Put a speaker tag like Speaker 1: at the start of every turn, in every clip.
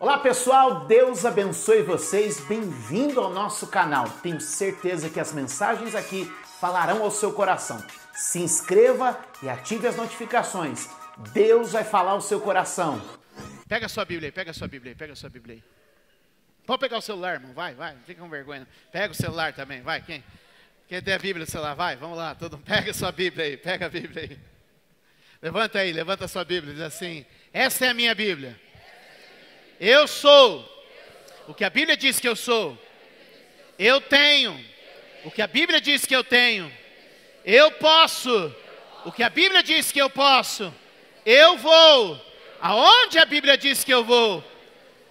Speaker 1: Olá pessoal, Deus abençoe vocês, bem-vindo ao nosso canal. Tenho certeza que as mensagens aqui falarão ao seu coração. Se inscreva e ative as notificações. Deus vai falar ao seu coração.
Speaker 2: Pega a sua Bíblia aí, pega a sua Bíblia aí, pega a sua Bíblia aí. Pode pegar o celular, irmão, vai, não fica com vergonha. Não. Pega o celular também, vai, quem tem a Bíblia no celular, vai, vamos lá, pega a sua Bíblia aí, pega a Bíblia aí. Levanta aí, levanta a sua Bíblia, diz assim, essa é a minha Bíblia. Eu sou o que a Bíblia diz que eu sou. Eu tenho o que a Bíblia diz que eu tenho. Eu posso o que a Bíblia diz que eu posso. Eu vou aonde a Bíblia diz que eu vou.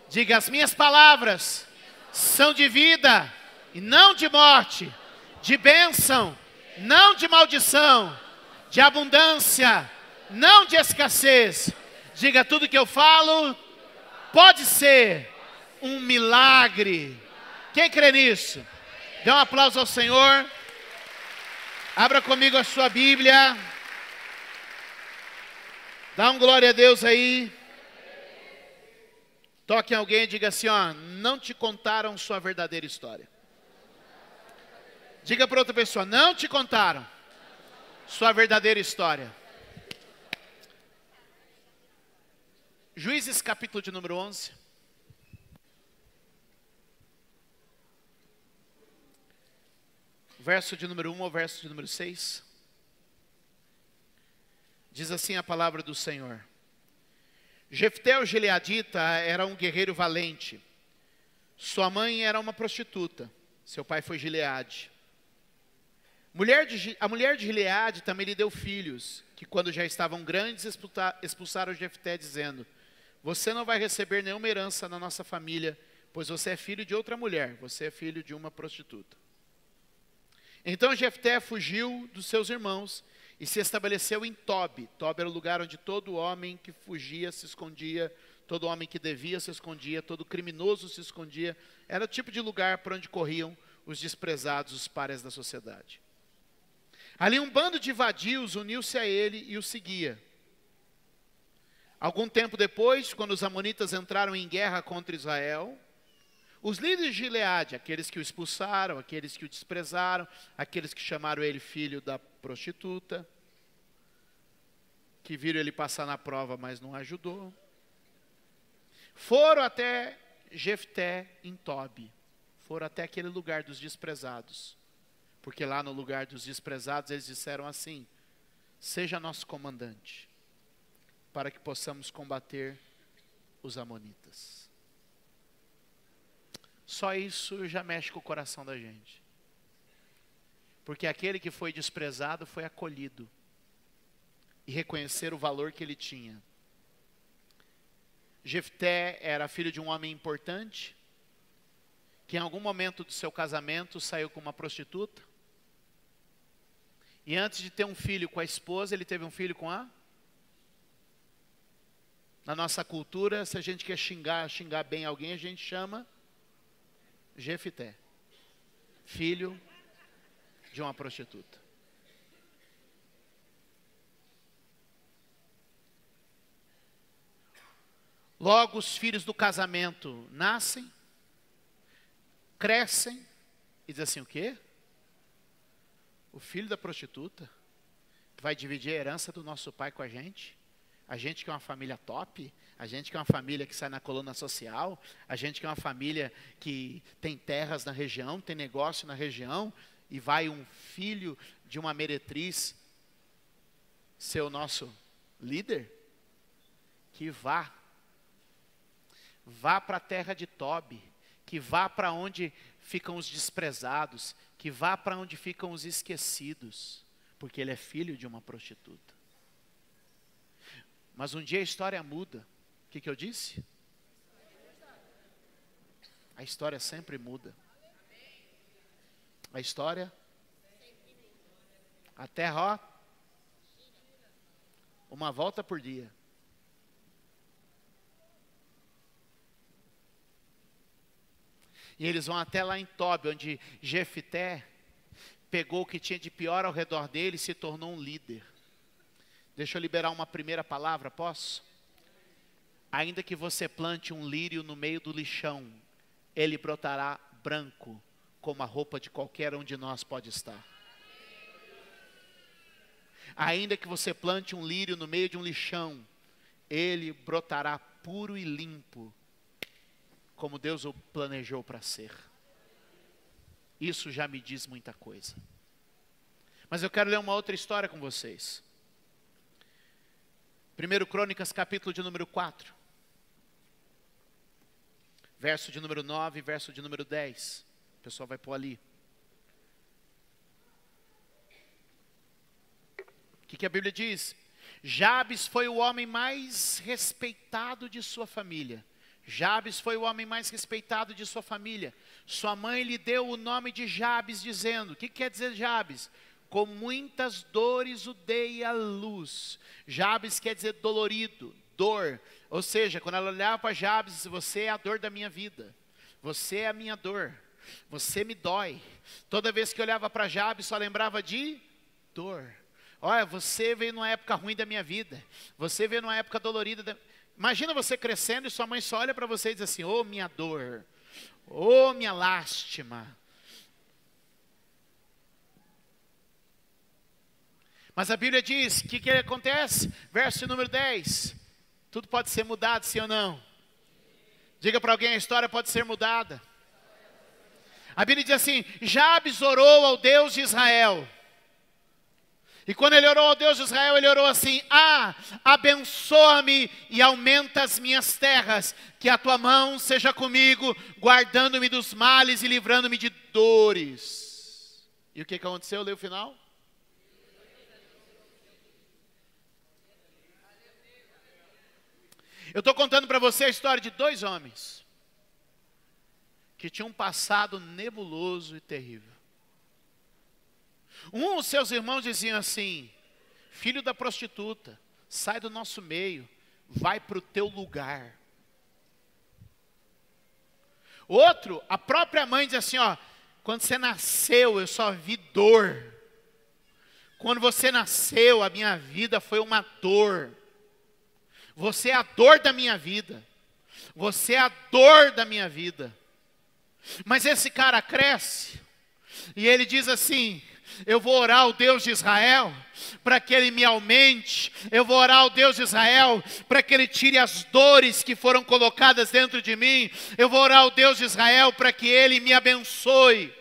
Speaker 2: Diga, as minhas palavras são de vida e não de morte, de bênção, não de maldição, de abundância, não de escassez. Diga, tudo que eu falo pode ser um milagre. Quem crê nisso? Dê um aplauso ao Senhor. Abra comigo a sua Bíblia. Dá um glória a Deus aí. Toque em alguém e diga assim, ó, não te contaram sua verdadeira história. Diga para outra pessoa, não te contaram sua verdadeira história. Juízes capítulo de número 11. Verso de número 1 ao verso de número 6. Diz assim a palavra do Senhor. Jefté o gileadita era um guerreiro valente. Sua mãe era uma prostituta. Seu pai foi Gileade. A mulher de Gileade também lhe deu filhos, que quando já estavam grandes expulsaram Jefté, dizendo: você não vai receber nenhuma herança na nossa família, pois você é filho de outra mulher, você é filho de uma prostituta. Então Jefté fugiu dos seus irmãos e se estabeleceu em Tobi. Tobi era o lugar onde todo homem que fugia se escondia, todo homem que devia se escondia, todo criminoso se escondia. Era o tipo de lugar para onde corriam os desprezados, os párias da sociedade. Ali um bando de vadios uniu-se a ele e o seguia. Algum tempo depois, quando os amonitas entraram em guerra contra Israel, os líderes de Gileade, aqueles que o expulsaram, aqueles que o desprezaram, aqueles que chamaram ele filho da prostituta, que viram ele passar na prova, mas não ajudou, foram até Jefté em Tobi, foram até aquele lugar dos desprezados, porque lá no lugar dos desprezados eles disseram assim: seja nosso comandante, para que possamos combater os amonitas. Só isso já mexe com o coração da gente. Porque aquele que foi desprezado foi acolhido. E reconhecer o valor que ele tinha. Jefté era filho de um homem importante, que em algum momento do seu casamento saiu com uma prostituta. E antes de ter um filho com a esposa, ele teve um filho com a... Na nossa cultura, se a gente quer xingar bem alguém, a gente chama Jefté, filho de uma prostituta. Logo os filhos do casamento nascem, crescem, e dizem assim, o quê? O filho da prostituta vai dividir a herança do nosso pai com a gente? A gente que é uma família top, a gente que é uma família que sai na coluna social, a gente que é uma família que tem terras na região, tem negócio na região, e vai um filho de uma meretriz ser o nosso líder? Que vá para a terra de Tobi, que vá para onde ficam os desprezados, que vá para onde ficam os esquecidos, porque ele é filho de uma prostituta. Mas um dia a história muda. O que eu disse? A história sempre muda. A história, a terra, ó, uma volta por dia. E eles vão até lá em Tobi, onde Jefté pegou o que tinha de pior ao redor dele e se tornou um líder. Deixa eu liberar uma primeira palavra, posso? Ainda que você plante um lírio no meio do lixão, ele brotará branco, como a roupa de qualquer um de nós pode estar. Ainda que você plante um lírio no meio de um lixão, ele brotará puro e limpo, como Deus o planejou para ser. Isso já me diz muita coisa. Mas eu quero ler uma outra história com vocês. 1 Crônicas, capítulo de número 4. Verso de número 9, verso de número 10. O pessoal vai pôr ali. O que a Bíblia diz? Jabes foi o homem mais respeitado de sua família. Jabes foi o homem mais respeitado de sua família. Sua mãe lhe deu o nome de Jabes, dizendo, o que quer dizer Jabes? Com muitas dores o dei à luz. Jabes quer dizer dolorido, dor. Ou seja, quando ela olhava para Jabes, disse, você é a dor da minha vida. Você é a minha dor. Você me dói. Toda vez que eu olhava para Jabes, só lembrava de dor. Olha, você veio numa época ruim da minha vida. Você veio numa época dolorida. Imagina você crescendo e sua mãe só olha para você e diz assim, ô minha dor, ô minha lástima. Mas a Bíblia diz, o que acontece? Verso número 10. Tudo pode ser mudado, sim ou não? Diga para alguém, a história pode ser mudada. A Bíblia diz assim, Jabes orou ao Deus de Israel. E quando ele orou ao Deus de Israel, ele orou assim, abençoa-me e aumenta as minhas terras, que a tua mão seja comigo, guardando-me dos males e livrando-me de dores. E o que aconteceu? Lê o final. Eu estou contando para você a história de dois homens que tinham um passado nebuloso e terrível. Os seus irmãos diziam assim, filho da prostituta, sai do nosso meio, vai para o teu lugar. Outro, a própria mãe diz assim, quando você nasceu eu só vi dor. Quando você nasceu a minha vida foi uma dor. Você é a dor da minha vida. Você é a dor da minha vida. Mas esse cara cresce. E ele diz assim, eu vou orar ao Deus de Israel para que Ele me aumente. Eu vou orar ao Deus de Israel para que Ele tire as dores que foram colocadas dentro de mim. Eu vou orar ao Deus de Israel para que Ele me abençoe.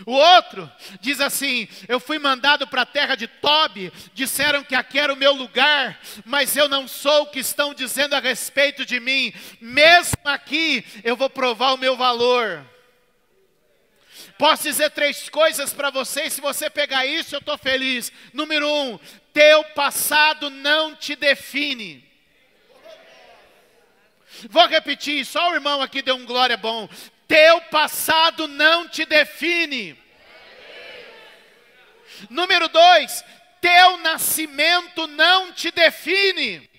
Speaker 2: O outro diz assim, eu fui mandado para a terra de Tobi, disseram que aqui era o meu lugar, mas eu não sou o que estão dizendo a respeito de mim. Mesmo aqui eu vou provar o meu valor. Posso dizer 3 coisas para vocês, se você pegar isso eu estou feliz. Número 1, teu passado não te define. Vou repetir, só o irmão aqui deu um glória bom. Teu passado não te define. Número 2, teu nascimento não te define.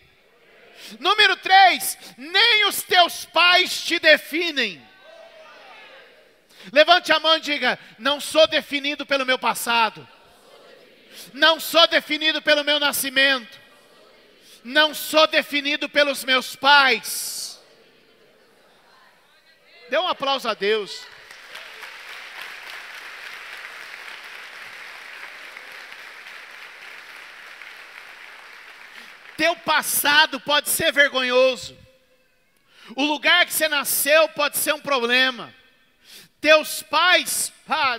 Speaker 2: Número 3, nem os teus pais te definem. Levante a mão e diga, não sou definido pelo meu passado. Não sou definido pelo meu nascimento. Não sou definido pelos meus pais. Dê um aplauso a Deus. Teu passado pode ser vergonhoso. O lugar que você nasceu pode ser um problema. Teus pais,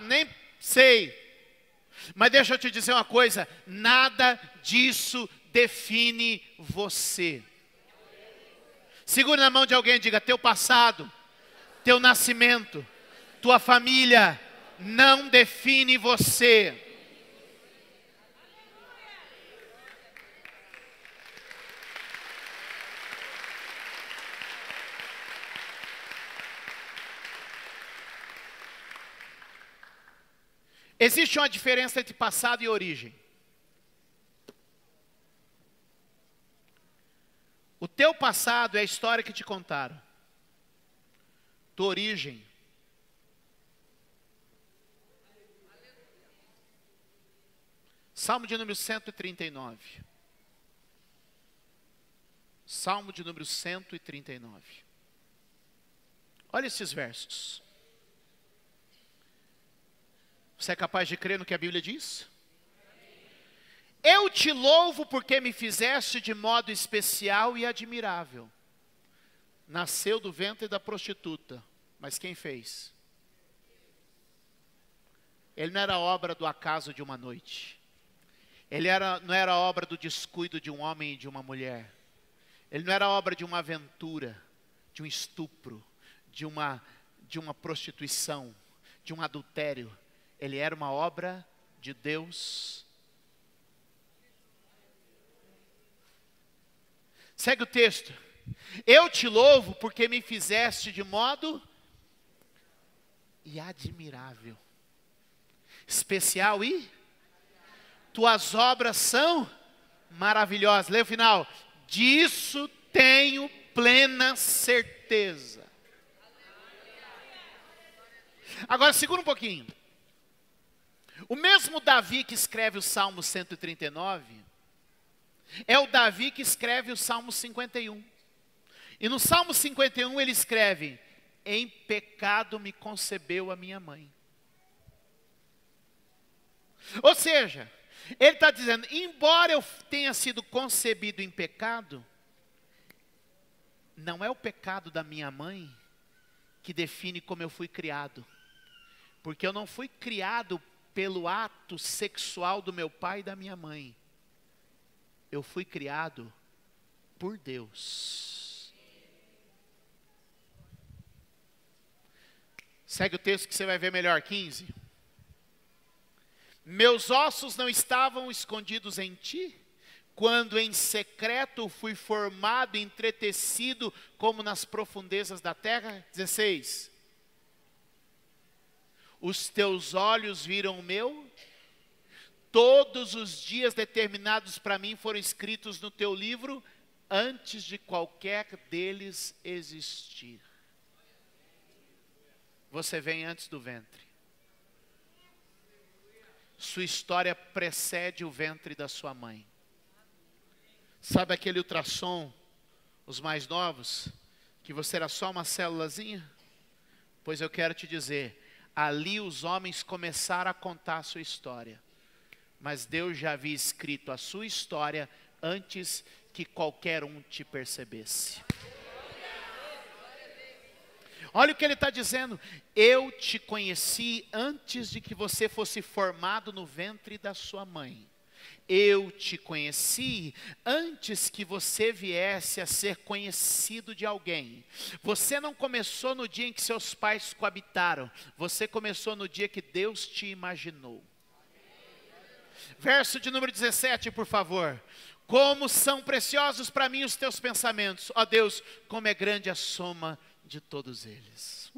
Speaker 2: nem sei. Mas deixa eu te dizer uma coisa, nada disso define você. Segure na mão de alguém e diga, teu passado, teu nascimento, tua família, não define você. Existe uma diferença entre passado e origem. O teu passado é a história que te contaram. Tua origem. Salmo de número 139. Salmo de número 139. Olha esses versos. Você é capaz de crer no que a Bíblia diz? Eu te louvo porque me fizeste de modo especial e admirável. Nasceu do ventre da prostituta, mas quem fez? Ele não era obra do acaso de uma noite. Ele não era obra do descuido de um homem e de uma mulher. Ele não era obra de uma aventura, de um estupro, de uma prostituição, de um adultério. Ele era uma obra de Deus. Segue o texto. Eu te louvo porque me fizeste de modo admirável, especial e tuas obras são maravilhosas. Lê o final. Disso tenho plena certeza. Agora segura um pouquinho. O mesmo Davi que escreve o Salmo 139 é o Davi que escreve o Salmo 51. E no Salmo 51 ele escreve: em pecado me concebeu a minha mãe. Ou seja, ele está dizendo, embora eu tenha sido concebido em pecado, não é o pecado da minha mãe que define como eu fui criado. Porque eu não fui criado pelo ato sexual do meu pai e da minha mãe. Eu fui criado por Deus. Segue o texto que você vai ver melhor, 15. Meus ossos não estavam escondidos em ti, quando em secreto fui formado e entretecido como nas profundezas da terra. 16. Os teus olhos viram o meu, todos os dias determinados para mim foram escritos no teu livro, antes de qualquer deles existir. Você vem antes do ventre. Sua história precede o ventre da sua mãe. Sabe aquele ultrassom, os mais novos, que você era só uma célulazinha? Pois eu quero te dizer, ali os homens começaram a contar a sua história. Mas Deus já havia escrito a sua história antes que qualquer um te percebesse. Olha o que ele está dizendo. Eu te conheci antes de que você fosse formado no ventre da sua mãe. Eu te conheci antes que você viesse a ser conhecido de alguém. Você não começou no dia em que seus pais coabitaram. Você começou no dia que Deus te imaginou. Verso de número 17, por favor. Como são preciosos para mim os teus pensamentos. Ó Deus, como é grande a soma de todos eles.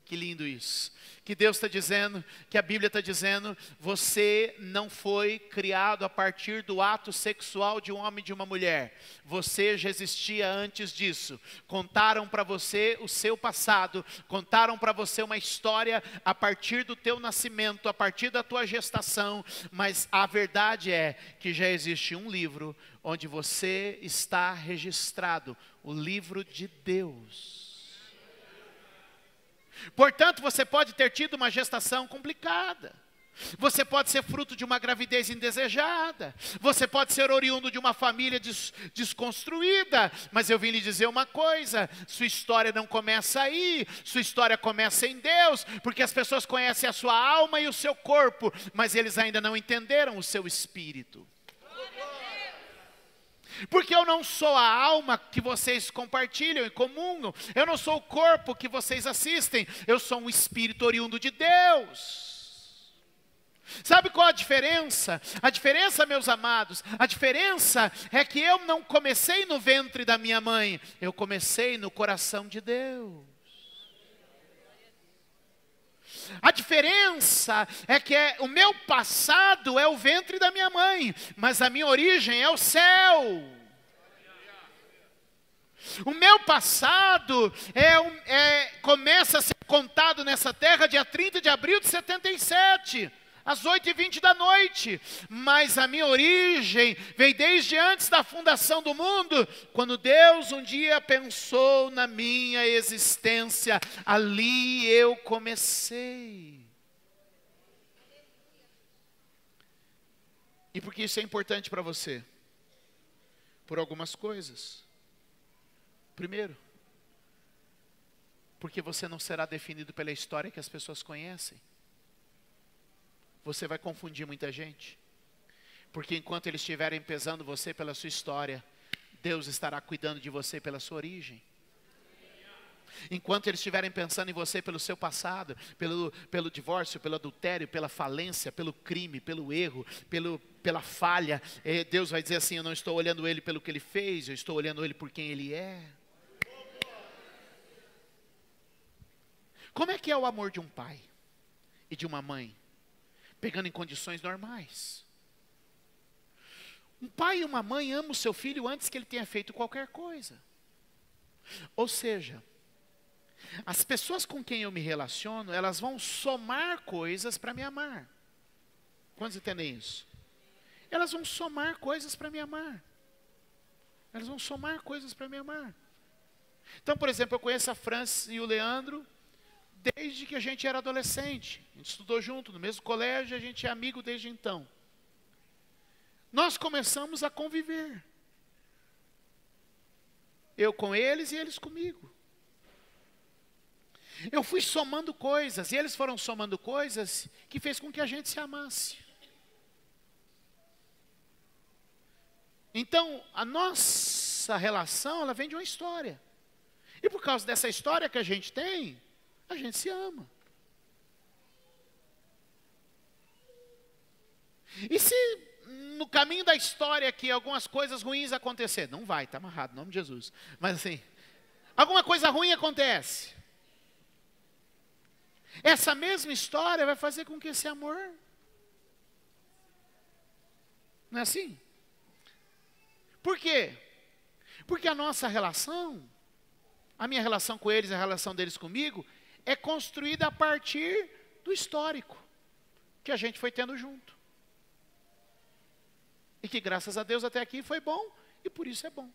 Speaker 2: Que lindo isso. Que Deus está dizendo, que a Bíblia está dizendo, você não foi criado a partir do ato sexual de um homem e de uma mulher. Você já existia antes disso. Contaram para você o seu passado, contaram para você uma história a partir do teu nascimento, a partir da tua gestação, mas a verdade é que já existe um livro onde você está registrado, o livro de Deus. Portanto, você pode ter tido uma gestação complicada. Você pode ser fruto de uma gravidez indesejada. Você pode ser oriundo de uma família desconstruída. Mas eu vim lhe dizer uma coisa. Sua história não começa aí. Sua história começa em Deus. Porque as pessoas conhecem a sua alma e o seu corpo. Mas eles ainda não entenderam o seu espírito. Porque eu não sou a alma que vocês compartilham e comungam. Eu não sou o corpo que vocês assistem. Eu sou um espírito oriundo de Deus. Sabe qual a diferença? A diferença, meus amados, a diferença é que eu não comecei no ventre da minha mãe. Eu comecei no coração de Deus. A diferença é que o meu passado é o ventre da minha mãe, mas a minha origem é o céu. O meu passado começa a ser contado nessa terra dia 30 de abril de 77. às 8h20 da noite, mas a minha origem veio desde antes da fundação do mundo, quando Deus um dia pensou na minha existência, ali eu comecei. E por que isso é importante para você? Por algumas coisas. Primeiro, porque você não será definido pela história que as pessoas conhecem. Você vai confundir muita gente. Porque enquanto eles estiverem pesando você pela sua história, Deus estará cuidando de você pela sua origem. Enquanto eles estiverem pensando em você pelo seu passado, pelo divórcio, pelo adultério, pela falência, pelo crime, pelo erro, pela falha, Deus vai dizer assim: eu não estou olhando ele pelo que ele fez, eu estou olhando ele por quem ele é. Como é que é o amor de um pai e de uma mãe? Pegando em condições normais. Um pai e uma mãe amam o seu filho antes que ele tenha feito qualquer coisa. Ou seja, as pessoas com quem eu me relaciono, elas vão somar coisas para me amar. Quantos entendem isso? Elas vão somar coisas para me amar. Elas vão somar coisas para me amar. Então, por exemplo, eu conheço a Francis e o Leandro desde que a gente era adolescente. A gente estudou junto no mesmo colégio, a gente é amigo desde então. Nós começamos a conviver. Eu com eles e eles comigo. Eu fui somando coisas, e eles foram somando coisas que fez com que a gente se amasse. Então, a nossa relação, ela vem de uma história. E por causa dessa história que a gente tem, a gente se ama. E se no caminho da história aqui algumas coisas ruins acontecer, não vai, está amarrado, em nome de Jesus. Mas assim, alguma coisa ruim acontece. Essa mesma história vai fazer com que esse amor, não é assim? Por quê? Porque a nossa relação, a minha relação com eles, a relação deles comigo, é construída a partir do histórico que a gente foi tendo junto. E que graças a Deus até aqui foi bom, e por isso é bom.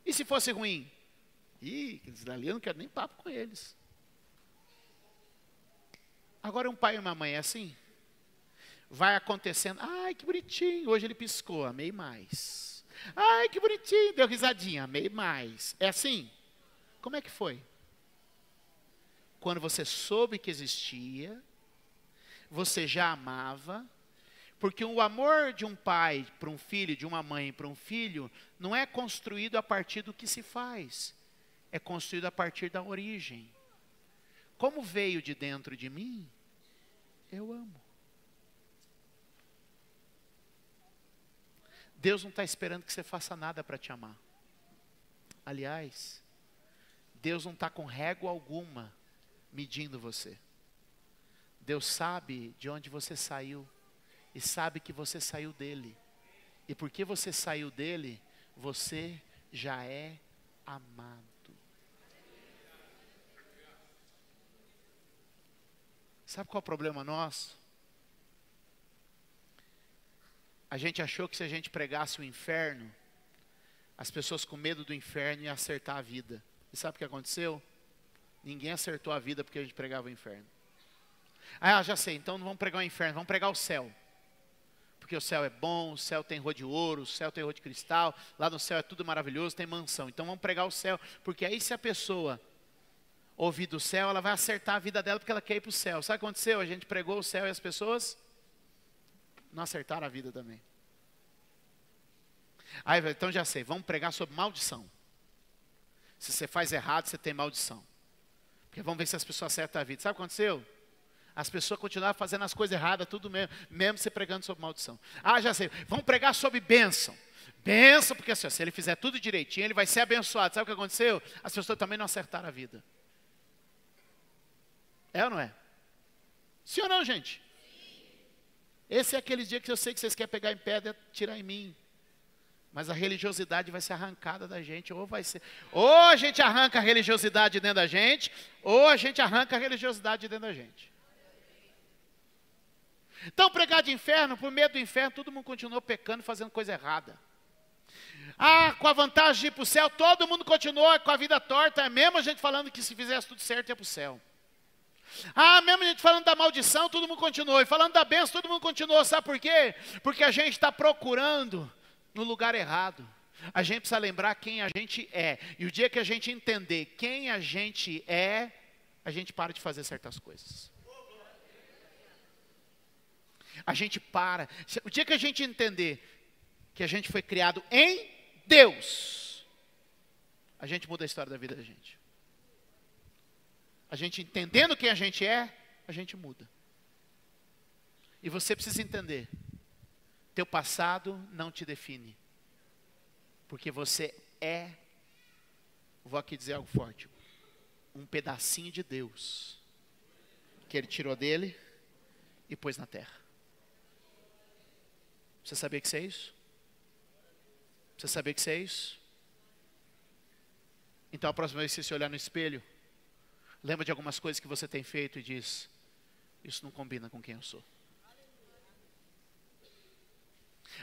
Speaker 2: E se fosse ruim? Aqueles dali eu não quero nem papo com eles. Agora um pai e uma mãe é assim? Vai acontecendo, ai que bonitinho, hoje ele piscou, amei mais. Ai que bonitinho, deu risadinha, amei mais. É assim? Como é que foi? Quando você soube que existia, você já amava, porque o amor de um pai para um filho, de uma mãe para um filho, não é construído a partir do que se faz, é construído a partir da origem. Como veio de dentro de mim, eu amo. Deus não está esperando que você faça nada para te amar. Aliás, Deus não está com régua alguma medindo você. Deus sabe de onde você saiu e sabe que você saiu dele. E porque você saiu dele, você já é amado. Sabe qual é o problema nosso? A gente achou que se a gente pregasse o inferno, as pessoas com medo do inferno iam acertar a vida. E sabe o que aconteceu? Ninguém acertou a vida porque a gente pregava o inferno. Ah, já sei, então não vamos pregar o inferno, vamos pregar o céu. Porque o céu é bom, o céu tem rua de ouro, o céu tem rua de cristal, lá no céu é tudo maravilhoso, tem mansão. Então vamos pregar o céu, porque aí se a pessoa ouvir do céu, ela vai acertar a vida dela porque ela quer ir para o céu. Sabe o que aconteceu? A gente pregou o céu e as pessoas não acertaram a vida também. Aí, então já sei, vamos pregar sobre maldição. Se você faz errado, você tem maldição. Porque vamos ver se as pessoas acertam a vida. Sabe o que aconteceu? As pessoas continuaram fazendo as coisas erradas, tudo mesmo você pregando sobre maldição. Ah, já sei, vamos pregar sobre bênção. Bênção, porque assim, se ele fizer tudo direitinho, ele vai ser abençoado. Sabe o que aconteceu? As pessoas também não acertaram a vida. É ou não é? Sim ou não, gente? Esse é aquele dia que eu sei que vocês querem pegar em pedra e tirar em mim. Mas a religiosidade vai ser arrancada da gente, ou a gente arranca a religiosidade dentro da gente, ou a gente arranca a religiosidade dentro da gente. Então, pregar de inferno, por medo do inferno, todo mundo continuou pecando, fazendo coisa errada. Ah, com a vantagem de ir para o céu, todo mundo continuou com a vida torta, mesmo a gente falando que se fizesse tudo certo ia para o céu. Ah, mesmo a gente falando da maldição, todo mundo continuou. E falando da bênção, todo mundo continuou. Sabe por quê? Porque a gente está procurando no lugar errado. A gente precisa lembrar quem a gente é. E o dia que a gente entender quem a gente é, a gente para de fazer certas coisas. A gente para. O dia que a gente entender que a gente foi criado em Deus, a gente muda a história da vida da gente. A gente entendendo quem a gente é, a gente muda. E você precisa entender, teu passado não te define. Porque você é, vou aqui dizer algo forte, um pedacinho de Deus, que Ele tirou dele e pôs na terra. Você sabia que isso é isso? Você sabia que isso é isso? Então a próxima vez que você se olhar no espelho, lembra de algumas coisas que você tem feito e diz, isso não combina com quem eu sou.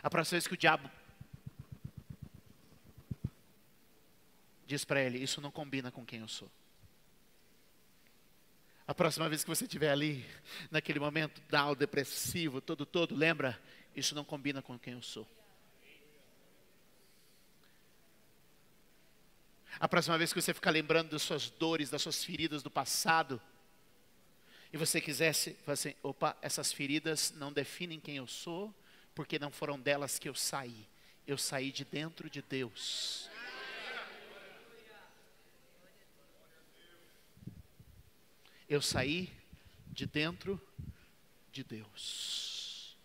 Speaker 2: A próxima vez que o diabo diz para ele, isso não combina com quem eu sou. A próxima vez que você estiver ali, naquele momento down, depressivo, todo, lembra, isso não combina com quem eu sou. A próxima vez que você ficar lembrando das suas dores, das suas feridas do passado, e você quisesse falar assim, opa, essas feridas não definem quem eu sou, porque não foram delas que eu saí. Eu saí de dentro de Deus. Eu saí de dentro de Deus.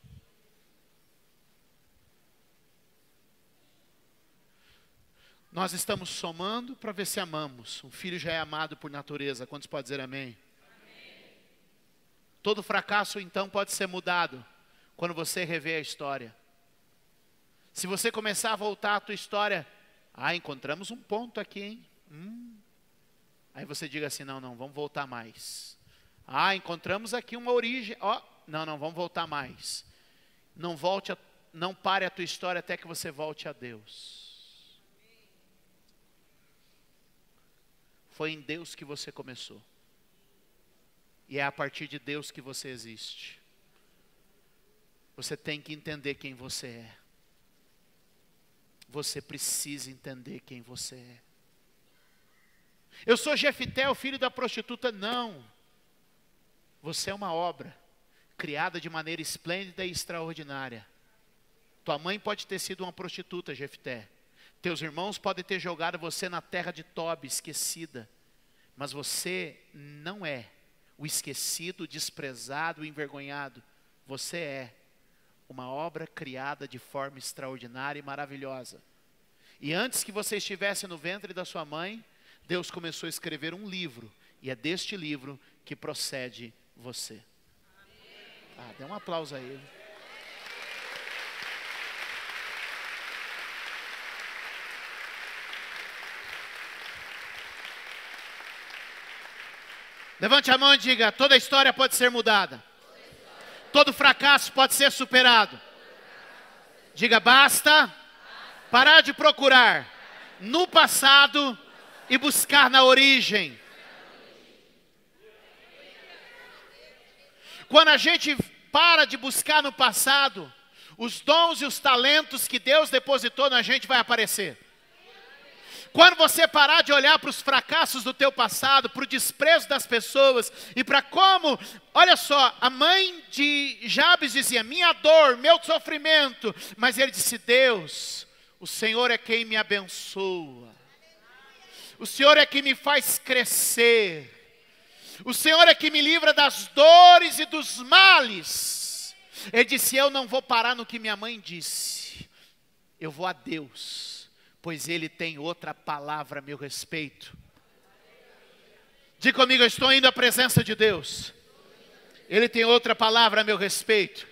Speaker 2: Nós estamos somando para ver se amamos. Um filho já é amado por natureza. Quantos podem dizer amém? Amém. Todo fracasso então pode ser mudado quando você rever a história. Se você começar a voltar a tua história, encontramos um ponto aqui, hein? Aí você diga assim, não, vamos voltar mais. Encontramos aqui uma origem, não, vamos voltar mais. Não pare a tua história até que você volte a Deus. Foi em Deus que você começou. E é a partir de Deus que você existe. Você tem que entender quem você é. Você precisa entender quem você é. Eu sou Jefté, o filho da prostituta. Não. Você é uma obra criada de maneira esplêndida e extraordinária. Tua mãe pode ter sido uma prostituta, Jefté. Teus irmãos podem ter jogado você na terra de Tob, esquecida. Mas você não é o esquecido, desprezado, envergonhado. Você é uma obra criada de forma extraordinária e maravilhosa. E antes que você estivesse no ventre da sua mãe, Deus começou a escrever um livro. E é deste livro que procede você. Dê um aplauso a ele. Levante a mão e diga, toda história pode ser mudada. Todo fracasso pode ser superado. Diga, basta parar de procurar no passado e buscar na origem. Quando a gente para de buscar no passado, os dons e os talentos que Deus depositou na gente vai aparecer. Quando você parar de olhar para os fracassos do teu passado, para o desprezo das pessoas e para como, olha só, a mãe de Jabes dizia, minha dor, meu sofrimento, mas ele disse, Deus, o Senhor é quem me abençoa, o Senhor é quem me faz crescer, o Senhor é quem me livra das dores e dos males. Ele disse, eu não vou parar no que minha mãe disse, eu vou a Deus. Pois Ele tem outra palavra a meu respeito. Diga comigo, eu estou indo à presença de Deus. Ele tem outra palavra a meu respeito.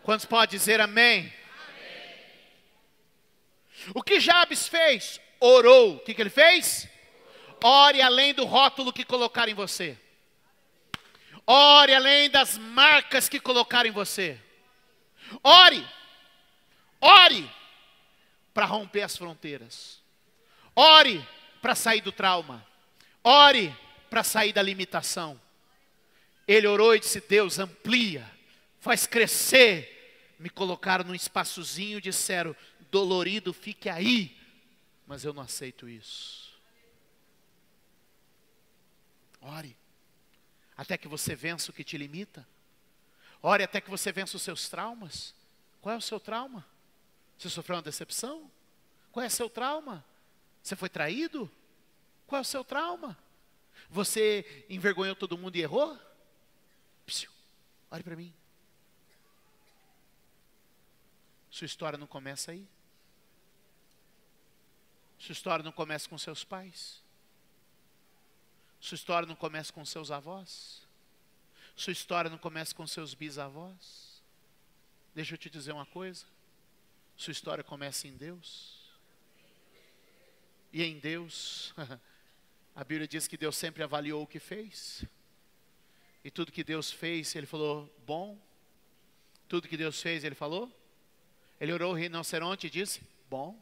Speaker 2: Quantos podem dizer amém? Amém. O que Jabes fez? Orou. O que ele fez? Ore além do rótulo que colocaram em você. Ore além das marcas que colocaram em você. Ore. Ore para romper as fronteiras. Ore para sair do trauma. Ore para sair da limitação. Ele orou e disse: Deus, amplia, faz crescer. Me colocaram num espaçozinho e disseram: dolorido, fique aí. Mas eu não aceito isso. Ore. Até que você vença o que te limita. Ore até que você vença os seus traumas. Qual é o seu trauma? Você sofreu uma decepção? Qual é o seu trauma? Você foi traído? Qual é o seu trauma? Você envergonhou todo mundo e errou? Psiu, olhe para mim. Sua história não começa aí. Sua história não começa com seus pais. Sua história não começa com seus avós. Sua história não começa com seus bisavós. Deixa eu te dizer uma coisa. Sua história começa em Deus. E em Deus, a Bíblia diz que Deus sempre avaliou o que fez. E tudo que Deus fez, Ele falou, bom. Tudo que Deus fez, Ele falou. Ele olhou o rinoceronte e disse, bom.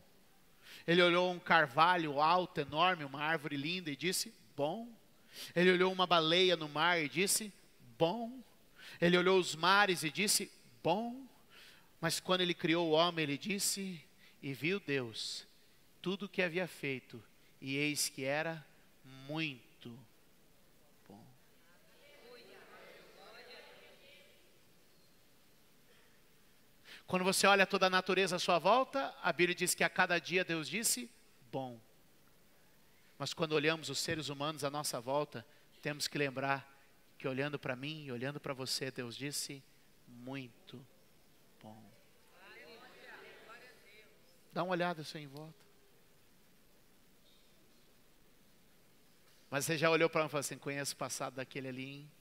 Speaker 2: Ele olhou um carvalho alto, enorme, uma árvore linda e disse, bom. Ele olhou uma baleia no mar e disse, bom. Ele olhou os mares e disse, bom. Mas quando Ele criou o homem, Ele disse, e viu Deus tudo o que havia feito, e eis que era muito bom. Quando você olha toda a natureza à sua volta, a Bíblia diz que a cada dia Deus disse, bom. Mas quando olhamos os seres humanos à nossa volta, temos que lembrar que olhando para mim e olhando para você, Deus disse, muito bom. Dá uma olhada assim em volta. Mas você já olhou para mim e falou assim, conheço o passado daquele ali, hein?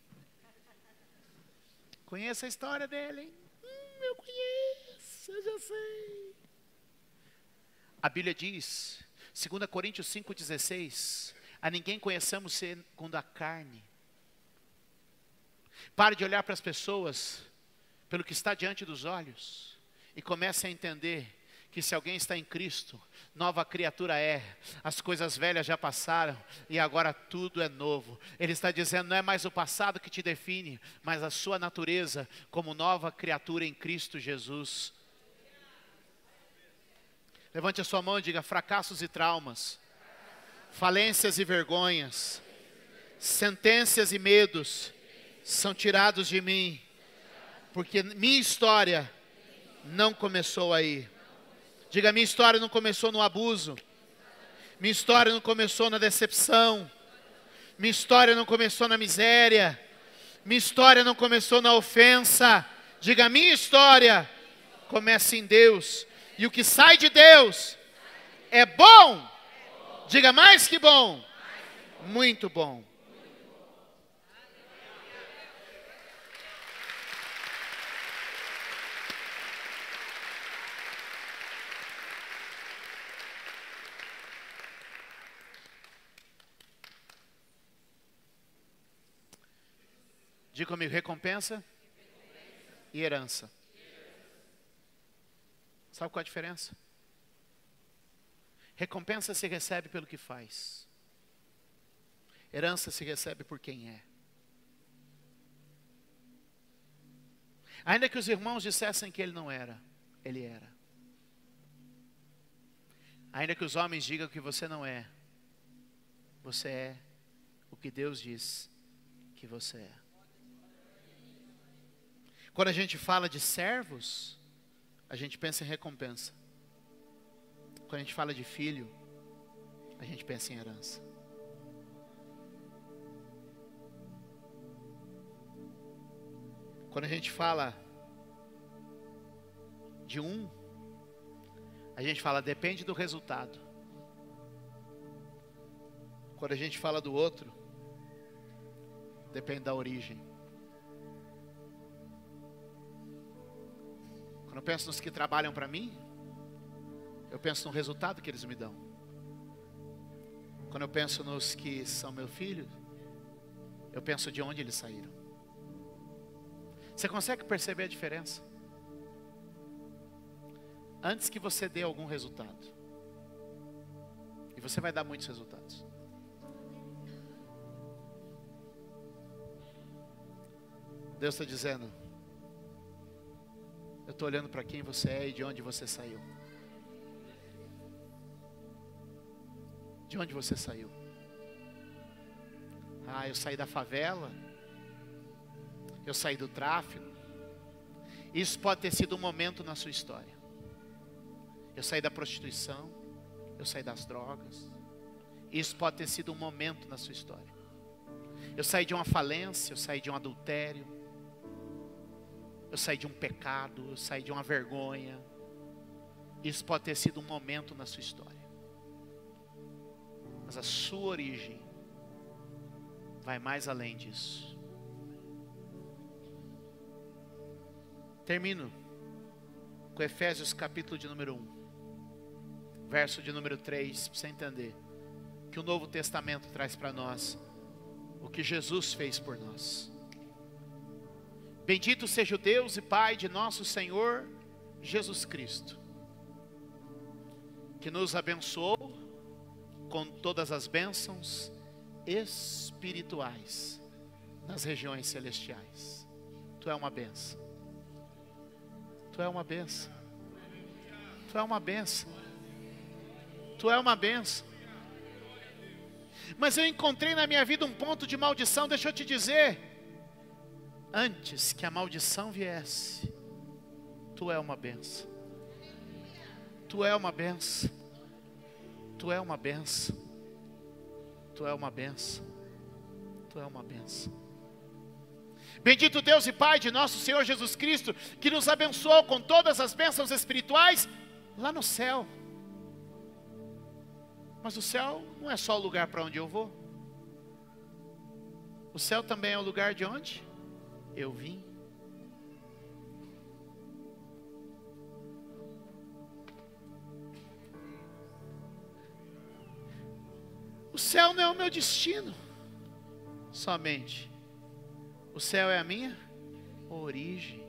Speaker 2: Conheço a história dele, hein? Eu conheço, eu já sei. A Bíblia diz, 2 Coríntios 5,16, a ninguém conheçamos segundo a carne. Pare de olhar para as pessoas pelo que está diante dos olhos e comece a entender que se alguém está em Cristo, nova criatura é, as coisas velhas já passaram e agora tudo é novo. Ele está dizendo, não é mais o passado que te define, mas a sua natureza como nova criatura em Cristo Jesus. Levante a sua mão e diga, fracassos e traumas, falências e vergonhas, sentenças e medos são tirados de mim, porque minha história não começou aí. Diga, minha história não começou no abuso. Minha história não começou na decepção. Minha história não começou na miséria. Minha história não começou na ofensa. Diga, minha história começa em Deus. E o que sai de Deus é bom. Diga, mais que bom. Muito bom. Diga comigo, recompensa e herança. Sabe qual é a diferença? Recompensa se recebe pelo que faz. Herança se recebe por quem é. Ainda que os irmãos dissessem que ele não era, ele era. Ainda que os homens digam que você não é, você é o que Deus diz que você é. Quando a gente fala de servos, a gente pensa em recompensa. Quando a gente fala de filho, a gente pensa em herança. Quando a gente fala de um, a gente fala depende do resultado. Quando a gente fala do outro, depende da origem. Quando eu penso nos que trabalham para mim, eu penso no resultado que eles me dão. Quando eu penso nos que são meu filho, eu penso de onde eles saíram. Você consegue perceber a diferença? Antes que você dê algum resultado, e você vai dar muitos resultados, Deus está dizendo: eu estou olhando para quem você é e de onde você saiu. De onde você saiu? Ah, eu saí da favela, eu saí do tráfico. Isso pode ter sido um momento na sua história. Eu saí da prostituição, eu saí das drogas. Isso pode ter sido um momento na sua história. Eu saí de uma falência, eu saí de um adultério, eu saí de um pecado, eu saí de uma vergonha. Isso pode ter sido um momento na sua história. Mas a sua origem vai mais além disso. Termino com Efésios capítulo de número 1, verso de número 3, para você entender que o Novo Testamento traz para nós o que Jesus fez por nós. Bendito seja o Deus e Pai de nosso Senhor Jesus Cristo, que nos abençoou com todas as bênçãos espirituais nas regiões celestiais. Tu é uma bênção. Tu é uma bênção. Tu é uma bênção. Tu é uma bênção. Mas eu encontrei na minha vida um ponto de maldição. Deixa eu te dizer, antes que a maldição viesse, tu é uma bênção. Tu é uma bênção. Tu é uma bênção. Tu é uma bênção. Tu é uma bênção. Bendito Deus e Pai de nosso Senhor Jesus Cristo, que nos abençoou com todas as bênçãos espirituais lá no céu. Mas o céu não é só o lugar para onde eu vou. O céu também é o lugar de onde eu vim. O céu não é o meu destino somente. O céu é a minha origem.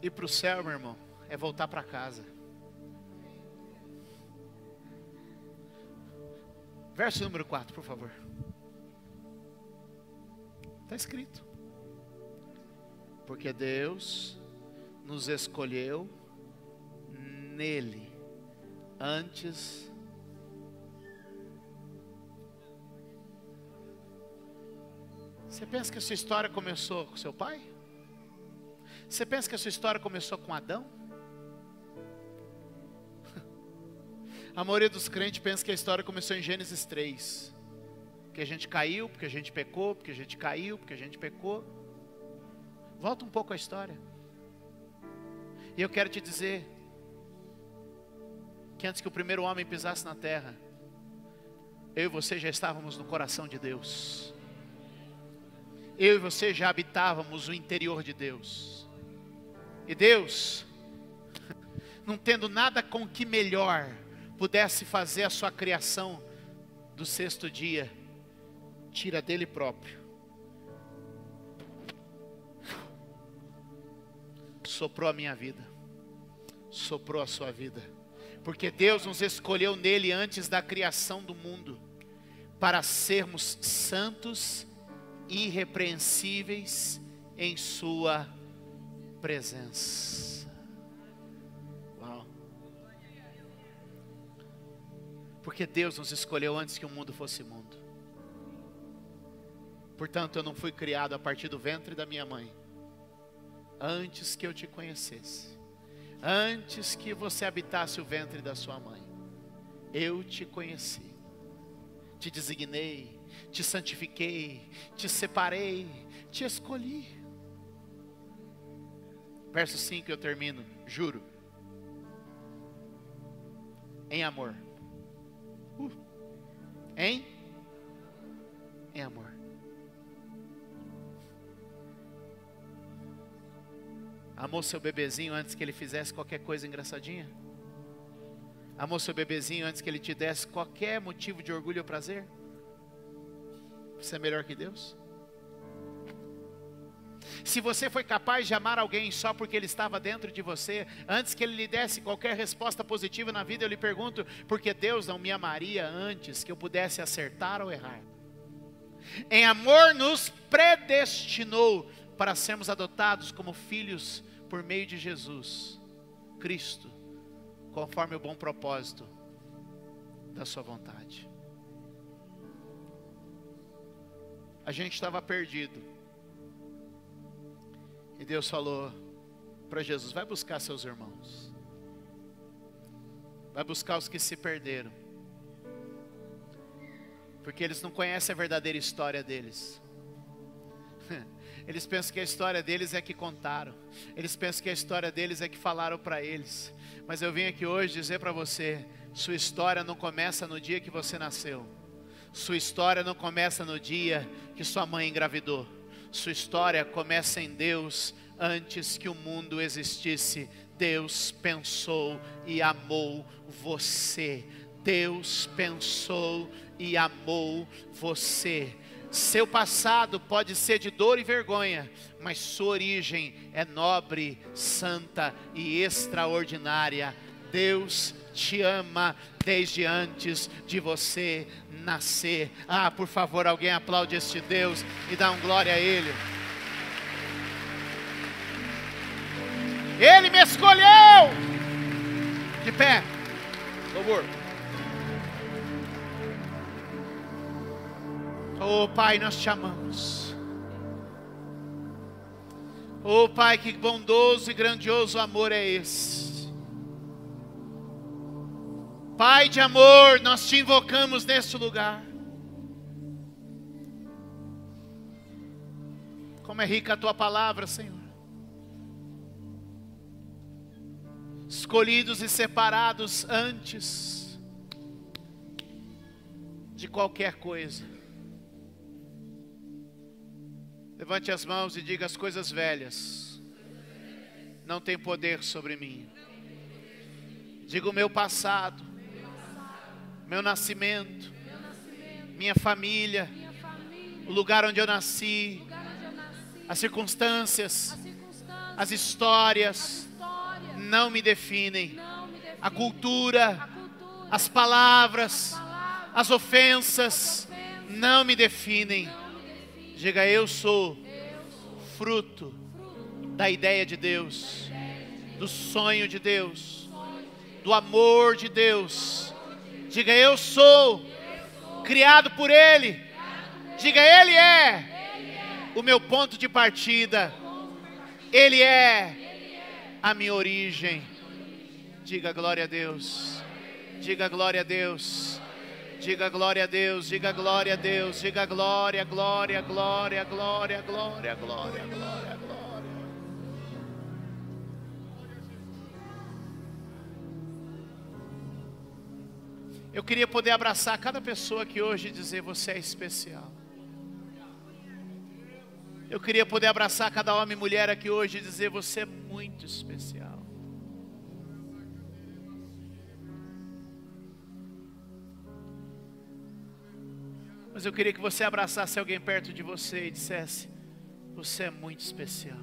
Speaker 2: Ir para o céu, meu irmão, é voltar para casa. Verso número 4, por favor. Está escrito: porque Deus nos escolheu nele antes Você pensa que a sua história começou com seu pai? Você pensa que a sua história começou com Adão? A maioria dos crentes pensa que a história começou em Gênesis 3. Porque a gente caiu, porque a gente pecou, porque a gente caiu, porque a gente pecou. Volta um pouco a história. E eu quero te dizer que antes que o primeiro homem pisasse na terra, eu e você já estávamos no coração de Deus. Eu e você já habitávamos o interior de Deus. E Deus, não tendo nada com que melhor pudesse fazer a sua criação do sexto dia, tira dele próprio, soprou a minha vida, soprou a sua vida, porque Deus nos escolheu nele antes da criação do mundo, para sermos santos, irrepreensíveis em sua presença. Uau! Porque Deus nos escolheu antes que o mundo fosse mundo. Portanto, eu não fui criado a partir do ventre da minha mãe. Antes que eu te conhecesse, antes que você habitasse o ventre da sua mãe, eu te conheci, te designei, te santifiquei, te separei, te escolhi. Verso 5 eu termino, juro. Em amor. Em amor. Amou seu bebezinho antes que ele fizesse qualquer coisa engraçadinha? Amou seu bebezinho antes que ele te desse qualquer motivo de orgulho ou prazer? Você é melhor que Deus? Se você foi capaz de amar alguém só porque ele estava dentro de você, antes que ele lhe desse qualquer resposta positiva na vida, eu lhe pergunto, por que Deus não me amaria antes que eu pudesse acertar ou errar? Em amor nos predestinou para sermos adotados como filhos por meio de Jesus Cristo, conforme o bom propósito da sua vontade. A gente estava perdido. E Deus falou para Jesus, vai buscar seus irmãos. Vai buscar os que se perderam. Porque eles não conhecem a verdadeira história deles. Eles pensam que a história deles é que contaram. Eles pensam que a história deles é que falaram para eles. Mas eu vim aqui hoje dizer para você, sua história não começa no dia que você nasceu. Sua história não começa no dia que sua mãe engravidou. Sua história começa em Deus antes que o mundo existisse. Deus pensou e amou você. Deus pensou e amou você. Seu passado pode ser de dor e vergonha, mas sua origem é nobre, santa e extraordinária. Deus te ama desde antes de você nascer. Ah, por favor, alguém aplaude este Deus e dá um glória a Ele. Ele me escolheu. De pé, louvor. Oh Pai, nós te amamos. Oh Pai, que bondoso e grandioso amor é esse. Pai de amor, nós te invocamos neste lugar. Como é rica a tua palavra, Senhor. Escolhidos e separados antes de qualquer coisa. Levante as mãos e diga: as coisas velhas não têm poder sobre mim. Diga: o meu passado, meu nascimento, minha família, o lugar onde eu nasci, as circunstâncias, as histórias não me definem. A cultura, as palavras, as ofensas não me definem. Diga: eu sou fruto da ideia de Deus, do sonho de Deus, do amor de Deus. Diga: eu sou criado por Ele. Diga: Ele é o meu ponto de partida. Ele é a minha origem. Diga glória a Deus. Diga glória a Deus. Diga glória a Deus. Diga glória a Deus. Diga glória, glória, glória, glória, glória, glória, glória, glória. Eu queria poder abraçar cada pessoa aqui hoje e dizer: você é especial. Eu queria poder abraçar cada homem e mulher aqui hoje e dizer: você é muito especial. Mas eu queria que você abraçasse alguém perto de você e dissesse: você é muito especial.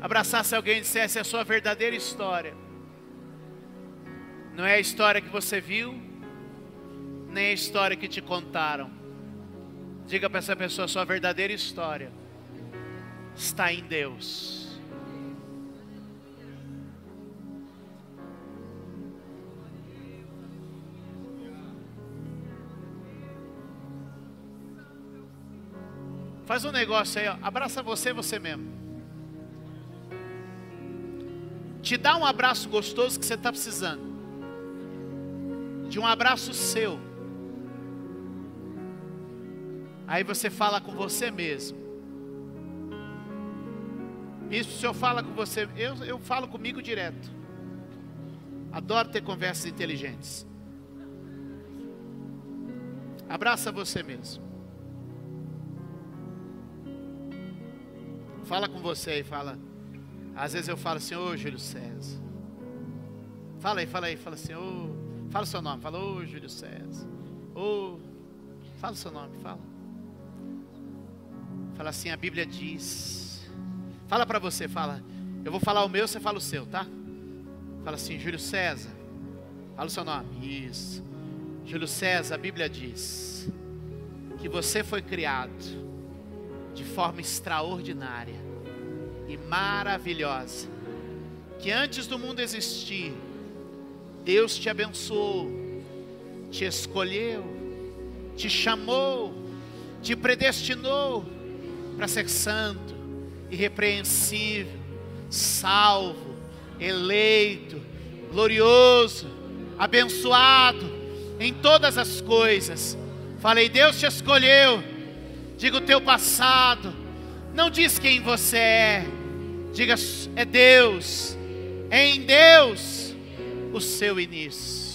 Speaker 2: Abraçasse alguém e dissesse a sua verdadeira história. Não é a história que você viu, nem a história que te contaram. Diga para essa pessoa: a sua verdadeira história está em Deus. Faz um negócio aí, ó. Abraça você mesmo. Te dá um abraço gostoso que você está precisando. De um abraço seu. Aí você fala com você mesmo. Isso o senhor fala com você. Eu falo comigo direto. Adoro ter conversas inteligentes. Abraça você mesmo. Fala com você e fala: Às vezes eu falo assim, ô Júlio César. Fala aí, fala assim, ô. Fala o seu nome, fala, ô Júlio César. Ô, fala o seu nome, fala. Fala assim, a Bíblia diz. Fala para você, fala. Eu vou falar o meu, você fala o seu, tá? Fala assim, Júlio César. Fala o seu nome, isso. Júlio César, a Bíblia diz que você foi criado de forma extraordinária e maravilhosa. Que antes do mundo existir, Deus te abençoou, te escolheu, te chamou, te predestinou para ser santo, irrepreensível, salvo, eleito, glorioso, abençoado em todas as coisas. Falei, Deus te escolheu. Diga o teu passado. Não diz quem você é. Diga, é Deus. É em Deus o seu início.